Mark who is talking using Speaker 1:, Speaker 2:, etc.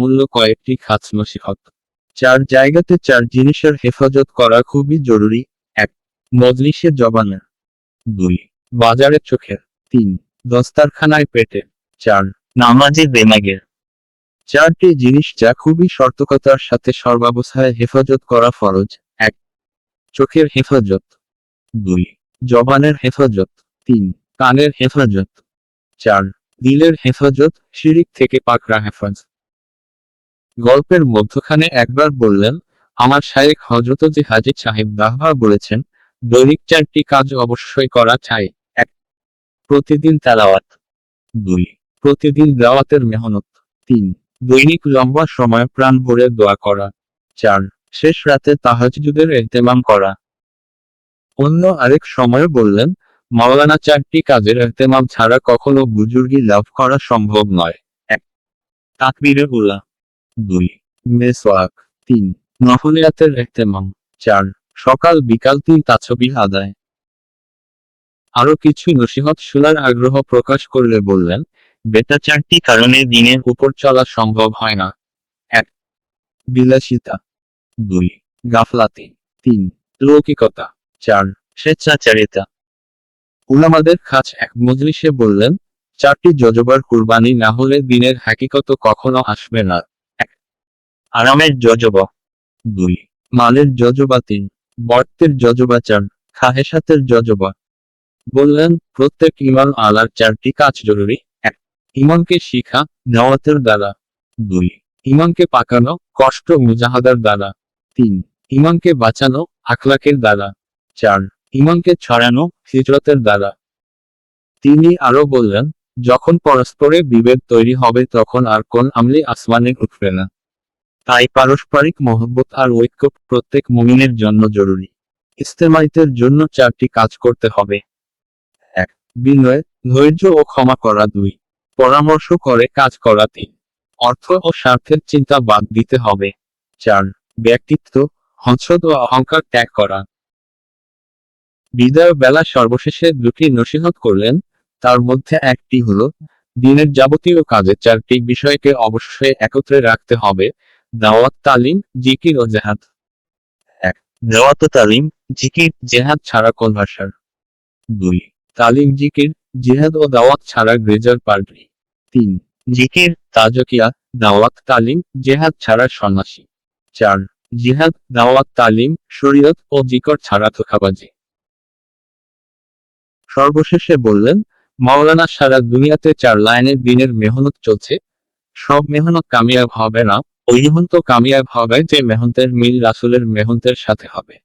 Speaker 1: অমূল্য কয়েকটি খাস নসিহত। 4 জায়গাতে 4 জিনিসের হেফাজত করা খুবই জরুরি। 1 মজলিসে জবানের, 2 বাজারে চোখের, 3 দস্তারখানায় পেটের, 4 নামাজে দেমাগের। 4টি জিনিস যা খুবই সতর্কতার সাথে সর্বাবস্থায় হেফাজত করা ফরজ। 1 চোখের হেফাজত, 2 জবানের হেফাজত, 3 কানের হেফাজত, 4 দিলের হেফাজত, শিরিক থেকে পাকড়া হেফাজ। গল্পের মধ্যখানে একবার বললেন, আমার শায়েখ হযরত জি হাজী সাহেব দাহবা বলেছেন, দৈনিক 4টি কাজ অবশ্যই করা চাই। 1 প্রতিদিন তেলাওয়াত, 2 প্রতিদিন দাওয়াতের মেহনত, 3 দৈনিক লম্বা সময় প্রাণ ভরে দোয়া করা, 4 শেষ রাতে তাহাজ্জুদের ইহতেমাম করা। অন্য আরেক সময় বললেন, মাওলানা 4টি কাজের ইহতেমাম ছাড়া কখনো বুজুর্গি লাভ করা সম্ভব নয়। 1 তাকবীরে উলা, 2 মেসওয়াক, 3 নফলিয়াতের ইহতেমাম, 4 সকাল বিকাল 3 তাসবিহ আদায়। আরো কিছু নসিহত শোনার আগ্রহ প্রকাশ করলে বললেন, বেটা 4টি কারণে দিনের উপর চলা সম্ভব হয় না। 1 বিলাসিতা, 2 গাফলাতি, 3 লৌকিকতা, 4 স্বেচ্ছাচারিতা। উলামাদের খাস এক মজলিসে বললেন, 4টি জজবার কুরবানি না হলে দিনের হাকিকত কখনো আসবে না। 1 আরামের জজবা, 2 মালের জজবা, 3 বর্তের জজবা, 4 খাহেসাতের জজবা। বললেন, প্রত্যেক ইমান আলার 4টি কাজ জরুরি। 1 ইমানকে শিখা, দাওয়াতের দ্বারা, 2 ইমানকে পাকানো, কষ্ট মুজাহাদার দ্বারা, 3 ইমানকে বাঁচানো, আখলাকের দ্বারা, 4 ইমানকে ছড়ানো, হিজরতের দ্বারা। তিনি আরো বললেন, যখন পরস্পরে বিভেদ তৈরি হবে তখন আর কোন আমলি আসমানে উঠবে না। তাই পারস্পরিক মহব্বত আর ঐক্য প্রত্যেক মুমিনের জন্য জরুরি। ইস্তেমাইতের জন্য 4টি কাজ করতে হবে। 1 বিনয়, ধৈর্য ও ক্ষমা করা, 2 পরামর্শ করে কাজ করা, 3 অর্থ ও স্বার্থের চিন্তা বাদ দিতে হবে, 4 ব্যক্তিত্ব, হংসদ ও অহংকার ত্যাগ করা। বিদায় বেলা সর্বশেষে 2টি নসিহত করলেন, তার মধ্যে একটি হলো, দিনের যাবতীয় কাজে 4টি বিষয়কে অবশ্যই একত্রে রাখতে হবে, দাওয়াত, তালিম, জিকির ও জেহাদ। 1 দাওয়াত ও তালিম, জিকির, জেহাদ ছাড়া কনভার্সার। 2 তালিম, জিকির, জিহাদ ও দাওয়াত ছাড়া গ্রেজার পার্টি। 3 জিকির, তাজকিয়া, দাওয়াত, তালিম, জেহাদ ছাড়া সন্ন্যাসী। 4 জিহাদ, দাওয়াত, তালিম, শরীয়ত ও জিকর ছাড়া ধোঁকাবাজি। সর্বশেষে বললেন, মাওলানা সারা দুনিয়াতে 4 লাইনে দিনের মেহনত চলছে, সব মেহনত কামিয়াব হবে না, ওই মেহনত কামিয়াব হবে যে মেহনতের মিল রাসূলের মেহনতের সাথে হবে।